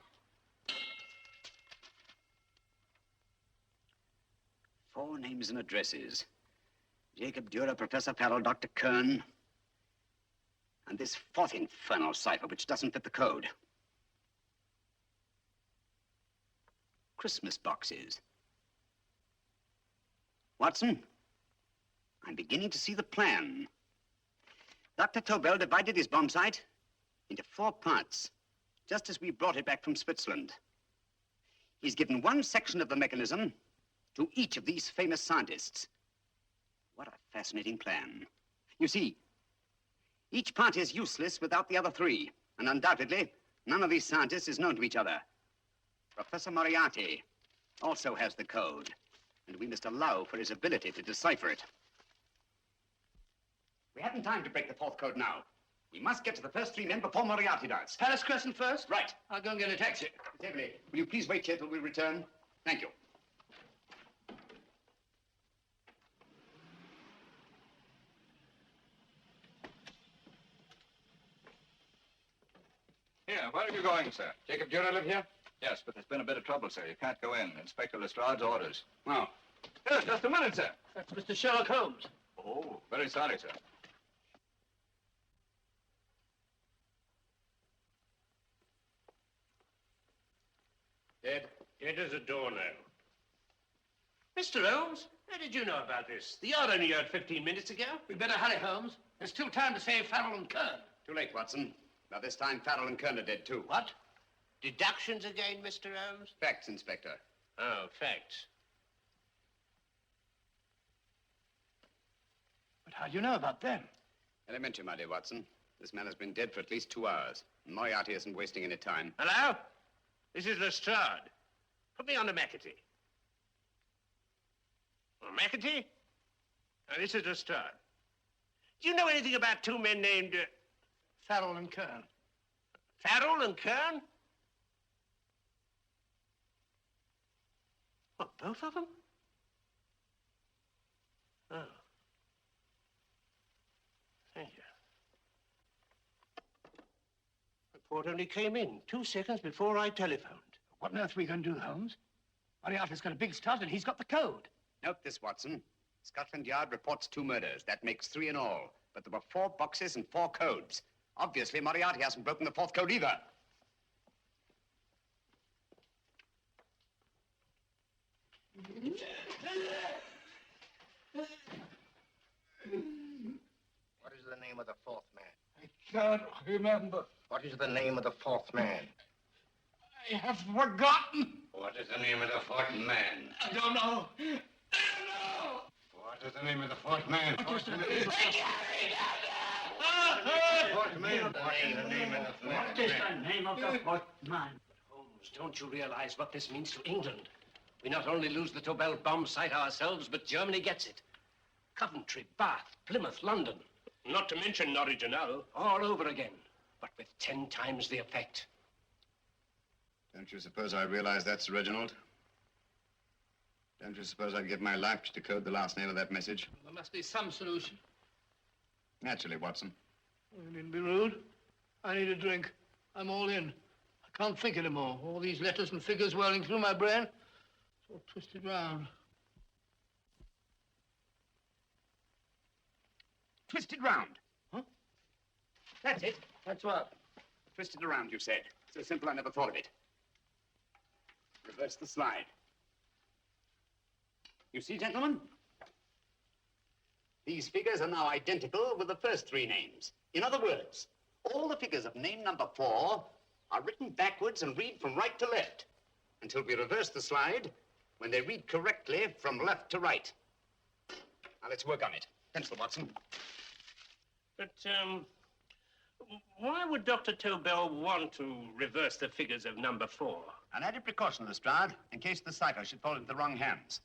4 names and addresses. Jacob Dürer, Professor Farrell, Dr. Kern. And this 4th infernal cipher, which doesn't fit the code. Christmas boxes. Watson, I'm beginning to see the plan. Dr. Tobel divided his bomb site into 4 parts, just as we brought it back from Switzerland. He's given one section of the mechanism to each of these famous scientists. What a fascinating plan. You see, each part is useless without the other 3, and undoubtedly, none of these scientists is known to each other. Professor Moriarty also has the code, and we must allow for his ability to decipher it. We haven't time to break the 4th code now. We must get to the first 3 men before Moriarty does. Palace Crescent first? Right. I'll go and get a taxi. Miss Atwill, will you please wait here till we return? Thank you. Here, where are you going, sir? Jacob Dürer live here? Yes, but there's been a bit of trouble, sir. You can't go in. Inspector Lestrade's orders. Oh. Yes, just a minute, sir. That's Mr. Sherlock Holmes. Oh, very sorry, sir. Dead as a doornail. Mr. Holmes, how did you know about this? The yard only heard 15 minutes ago. We'd better hurry, Holmes. There's still time to save Farrell and Kern. Too late, Watson. By this time, Farrell and Kern are dead, too. What? Deductions again, Mr. Holmes? Facts, Inspector. Oh, facts. But how do you know about them? Elementary, my dear Watson. This man has been dead for at least 2 hours. Moriarty isn't wasting any time. Hello? This is Lestrade. Put me on to McAtee. Oh, McAtee? This is Lestrade. Do you know anything about 2 men named... Farrell and Kern. Farrell and Kern? What, both of them? Oh. Thank you. Report only came in 2 seconds before I telephoned. What on earth are we going to do, Holmes? Moriarty's got a big start and he's got the code. Note this, Watson. Scotland Yard reports 2 murders. That makes 3 in all. But there were 4 boxes and 4 codes. Obviously, Moriarty hasn't broken the 4th code either. What is the name of the 4th man? I can't remember. What is the name of the 4th man? I have forgotten. What is the name of the 4th man? I don't know. What is the name of the 4th man? What is the name of the 4th man? What is the name of the 4th man? Holmes, don't you realize what this means to England? We not only lose the Tobel bomb site ourselves, but Germany gets it. Coventry, Bath, Plymouth, London. Not to mention Norwich and Hull. All over again, but with 10 times the effect. Don't you suppose I realize that's Reginald? Don't you suppose I'd give my life to decode the last name of that message? There must be some solution. Naturally, Watson. You needn't be rude. I need a drink. I'm all in. I can't think anymore. All these letters and figures whirling through my brain. It's all twisted round. Twisted round. Huh? That's it. That's what? Twisted around, you said. So simple, I never thought of it. Reverse the slide. You see, gentlemen? These figures are now identical with the first 3 names. In other words, all the figures of name number 4 are written backwards and read from right to left until we reverse the slide when they read correctly from left to right. Now, let's work on it. Pencil, Watson. But, Why would Dr. Tobel want to reverse the figures of number 4? An added precaution, Lestrade, in case the cipher should fall into the wrong hands.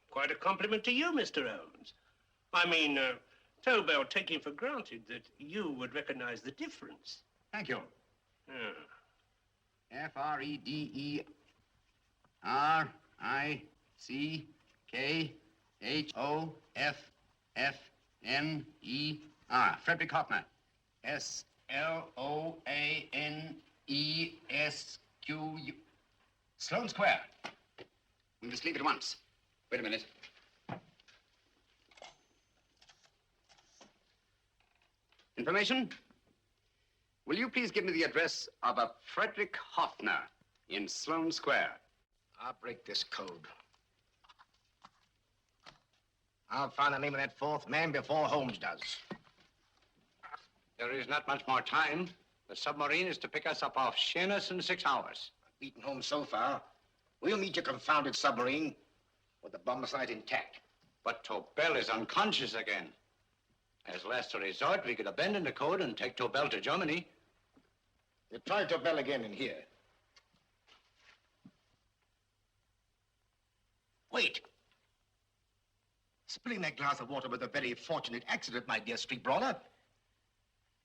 Quite a compliment to you, Mr. Holmes. I mean, Tobel taking for granted that you would recognize the difference. Thank you. F-R-E-D-E-R-I-C-K-H-O-F-F-N-E-R. Frederick Hoffner. S-L-O-A-N-E-S-Q-U. Sloane Square. We must leave at once. Wait a minute. Information? Will you please give me the address of a Frederick Hoffner in Sloane Square? I'll break this code. I'll find the name of that fourth man before Holmes does. There is not much more time. The submarine is to pick us up off Sheerness in 6 hours. Beaten Holmes so far. We'll meet your confounded submarine with the bomb site intact. But Tobel is unconscious again. As last resort, we could abandon the code and take Tobel to Germany. You try Tobel again in here. Wait. Spilling that glass of water was a very fortunate accident, my dear street brawler.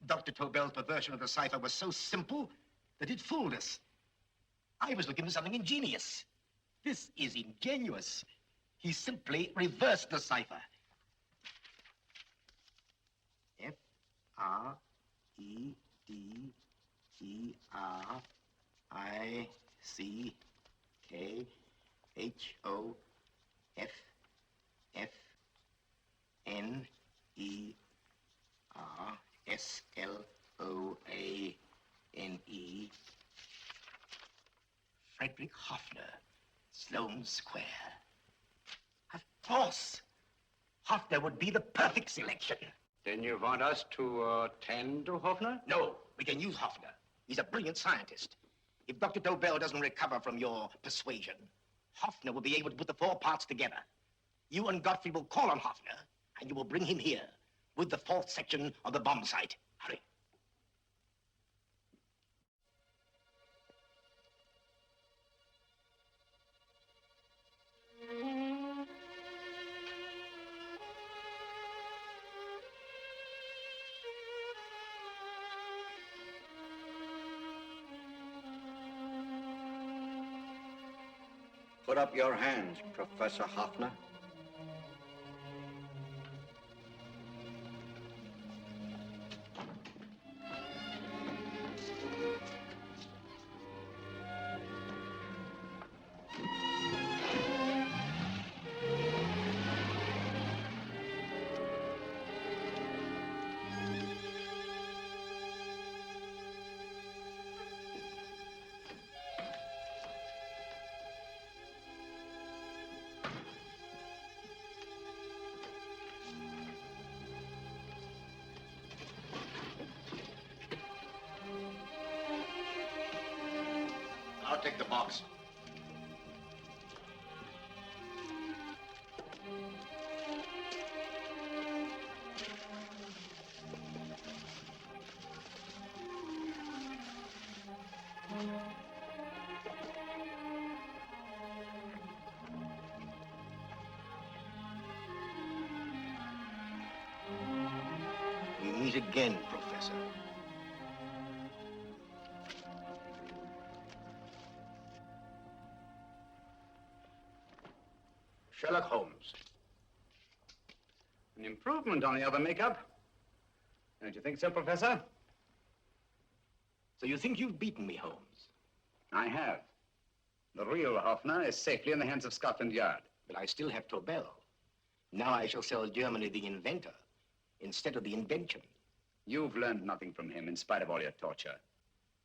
Dr. Tobel's perversion of the cipher was so simple that it fooled us. I was looking for something ingenious. This is ingenious. He simply reversed the cipher. F-R-E-D-E-R-I-C-K-H-O-F-N-E-R-S-L-O-A-N-E. Frederick Hoffner, Sloane Square. Of course. Hoffner would be the perfect selection. Then you want us to attend to Hoffner? No, we can use Hoffner. He's a brilliant scientist. If Dr. Tobel doesn't recover from your persuasion, Hoffner will be able to put the 4 parts together. You and Godfrey will call on Hoffner, and you will bring him here with the 4th section of the bomb site. Hurry. Put up your hands, Professor Hoffner. I'll take the box. We meet again, Professor. Sherlock Holmes. An improvement on the other makeup. Don't you think so, Professor? So you think you've beaten me, Holmes? I have. The real Hoffner is safely in the hands of Scotland Yard. But I still have Tobel. Now I shall sell Germany the inventor instead of the invention. You've learned nothing from him in spite of all your torture.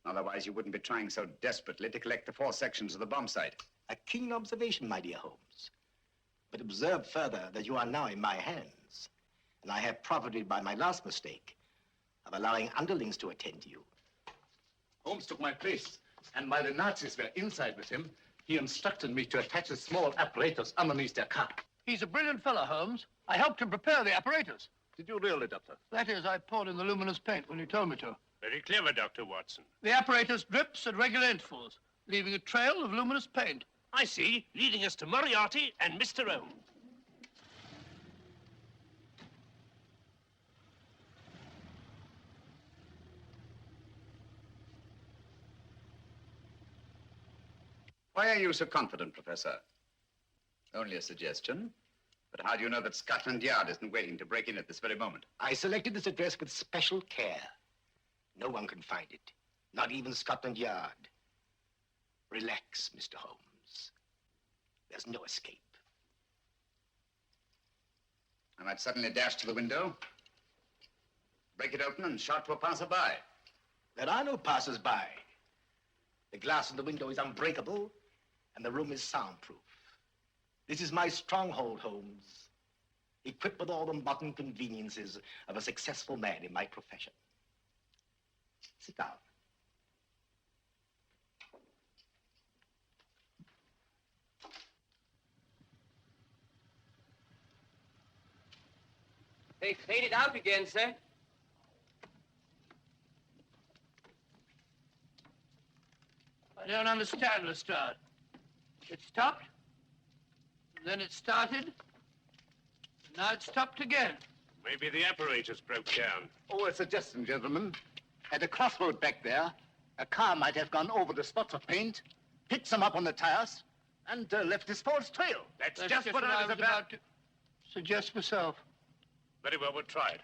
Otherwise, you wouldn't be trying so desperately to collect the 4 sections of the bomb site. A keen observation, my dear Holmes. But observe further that you are now in my hands, and I have profited by my last mistake of allowing underlings to attend to you. Holmes took my place, and while the Nazis were inside with him, he instructed me to attach a small apparatus underneath their car. He's a brilliant fellow, Holmes. I helped him prepare the apparatus. Did you really, Doctor? That is, I poured in the luminous paint when you told me to. Very clever, Dr. Watson. The apparatus drips at regular intervals, leaving a trail of luminous paint. I see, leading us to Moriarty and Mr. Holmes. Why are you so confident, Professor? Only a suggestion. But how do you know that Scotland Yard isn't waiting to break in at this very moment? I selected this address with special care. No one can find it, not even Scotland Yard. Relax, Mr. Holmes. There's no escape. I might suddenly dash to the window, break it open, and shout to a passerby. There are no passers-by. The glass in the window is unbreakable, and the room is soundproof. This is my stronghold, Holmes, equipped with all the modern conveniences of a successful man in my profession. Sit down. They faded out again, sir. I don't understand, Lestrade. It stopped, then it started, and now it stopped again. Maybe the apparatus broke down. Oh, a suggestion, gentlemen. At a crossroad back there, a car might have gone over the spots of paint, picked some up on the tires, and left this false trail. That's just what I was about to suggest myself. Very well, we'll try it.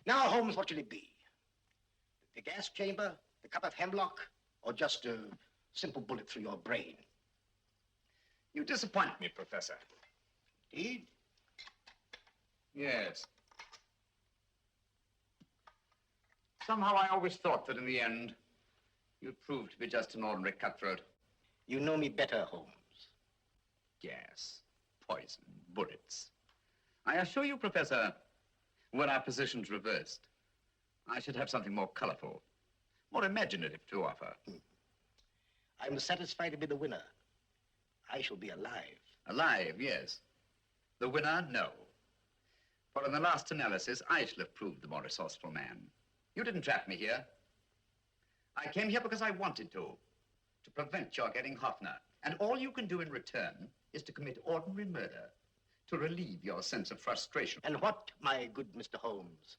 Now, Holmes, what should it be? The gas chamber, the cup of hemlock, or just a simple bullet through your brain? You disappoint me, Professor. Indeed? Yes. Somehow I always thought that in the end, you'd prove to be just an ordinary cutthroat. You know me better, Holmes. Gas, poison, bullets. I assure you, Professor, were our positions reversed, I should have something more colorful, more imaginative to offer. I'm satisfied to be the winner. I shall be alive. Alive, yes. The winner, no. For in the last analysis, I shall have proved the more resourceful man. You didn't trap me here. I came here because I wanted to prevent your getting Hoffner. And all you can do in return is to commit ordinary murder, to relieve your sense of frustration. And what, my good Mr. Holmes,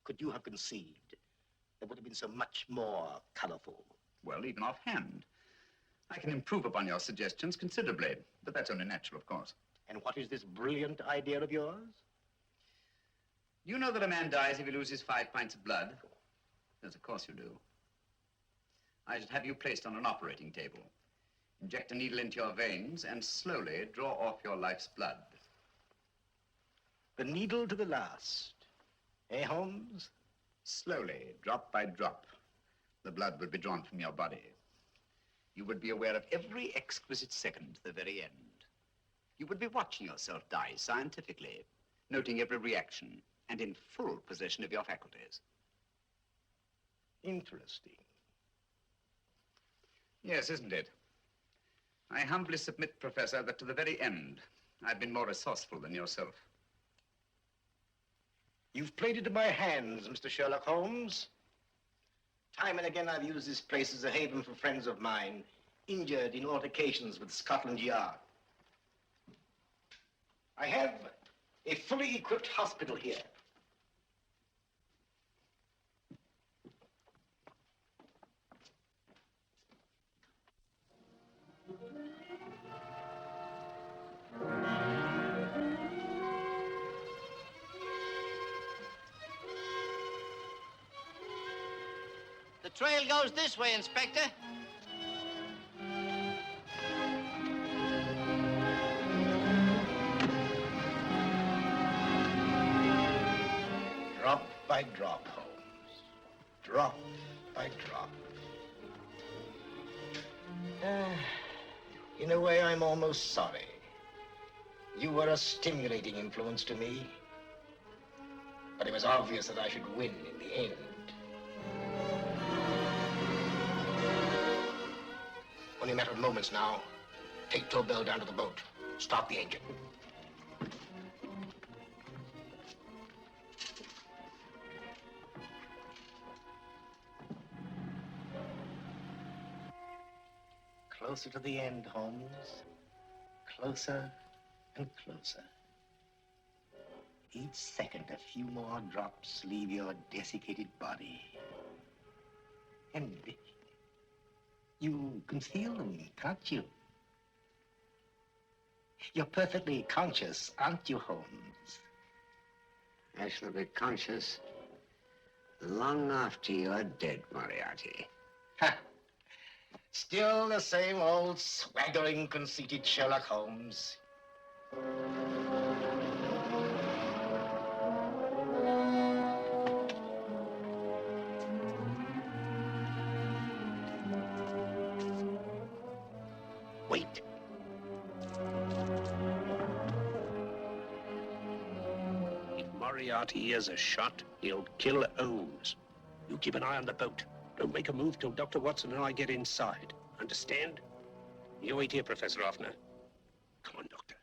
could you have conceived that would have been so much more colorful? Well, even offhand, I can improve upon your suggestions considerably, but that's only natural, of course. And what is this brilliant idea of yours? You know that a man dies if he loses 5 pints of blood? Yes, of course you do. I should have you placed on an operating table, inject a needle into your veins, and slowly draw off your life's blood. The needle to the last. Eh, Holmes? Slowly, drop by drop, the blood would be drawn from your body. You would be aware of every exquisite second to the very end. You would be watching yourself die scientifically, noting every reaction, and in full possession of your faculties. Interesting. Yes, isn't it? I humbly submit, Professor, that to the very end, I've been more resourceful than yourself. You've played into my hands, Mr. Sherlock Holmes. Time and again, I've used this place as a haven for friends of mine, injured in altercations with Scotland Yard. I have a fully equipped hospital here. The trail goes this way, Inspector. Drop by drop, Holmes. Drop by drop. In a way, I'm almost sorry. You were a stimulating influence to me. But it was obvious that I should win in the end. Only a matter of moments now. Take Tobel down to the boat. Start the engine. Closer to the end, Holmes. Closer and closer. Each second, a few more drops leave your desiccated body. And you can feel them, can't you? You're perfectly conscious, aren't you, Holmes? I shall be conscious long after you're dead, Moriarty. Ha! Still the same old swaggering, conceited Sherlock Holmes. Wait. If Moriarty hears a shot, he'll kill Holmes. You keep an eye on the boat. Don't make a move till Dr. Watson and I get inside. Understand? You wait here, Professor Hoffner. Come on, Doctor.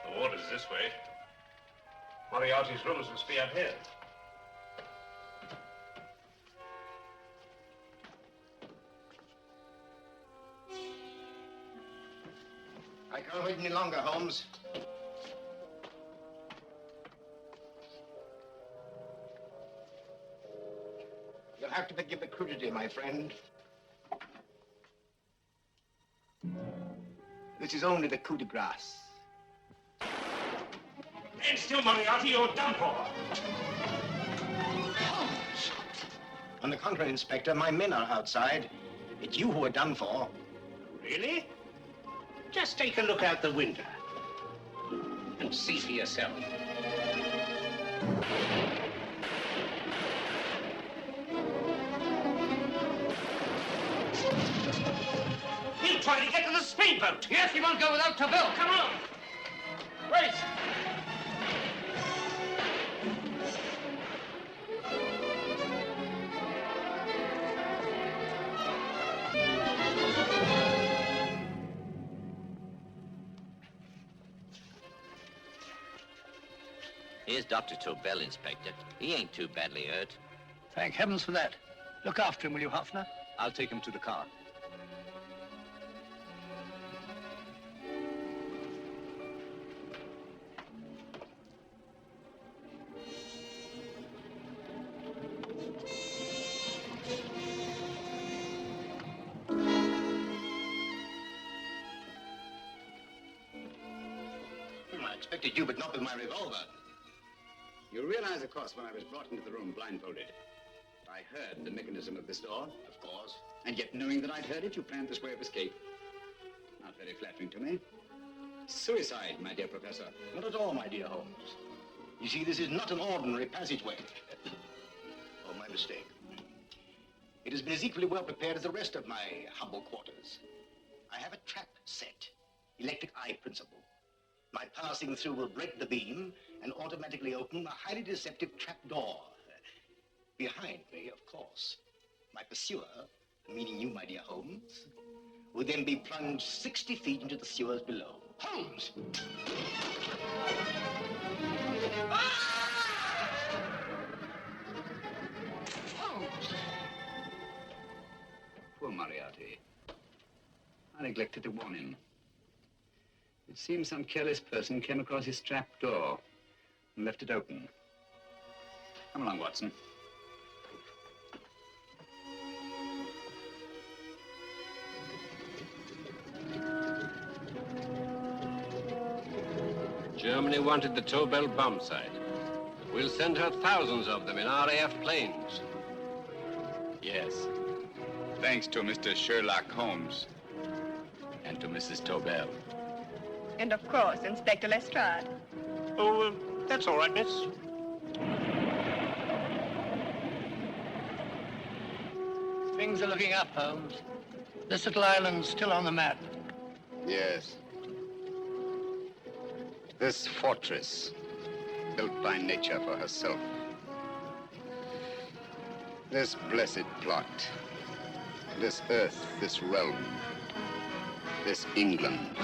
The water's this way. Moriarty's rooms must be out here. I can't wait any longer, Holmes. You'll have to forgive the crudity, my friend. This is only the coup de grace. And still, Moriarty, you're done for. On the contrary, Inspector, my men are outside. It's you who are done for. Really? Just take a look out the window and see for yourself. He'll try to get to the speedboat. Yes, he won't go without Tobel. Come on. Race. Here's Dr. Tobel, Inspector. He ain't too badly hurt. Thank heavens for that. Look after him, will you, Hoffner? I'll take him to the car. I expected you, but not with my revolver. You realize, of course, when I was brought into the room blindfolded, I heard the mechanism of this door, of course, and yet knowing that I'd heard it, you planned this way of escape. Not very flattering to me. Suicide, my dear Professor. Not at all, my dear Holmes. You see, this is not an ordinary passageway. Oh, my mistake. It has been as equally well prepared as the rest of my humble quarters. I have a trap set, electric eye principle. My passing through will break the beam and automatically open a highly deceptive trap door. Behind me, of course, my pursuer, meaning you, my dear Holmes, will then be plunged 60 feet into the sewers below. Holmes! Holmes! Poor Moriarty. I neglected to warn him. It seems some careless person came across his trap door and left it open. Come along, Watson. Germany wanted the Tobel bomb site. We'll send her thousands of them in RAF planes. Yes. Thanks to Mr. Sherlock Holmes and to Mrs. Tobel. And of course, Inspector Lestrade. Oh, that's all right, miss. Things are looking up, Holmes. This little island's still on the map. Yes. This fortress, built by nature for herself. This blessed plot. This earth, this realm. This England.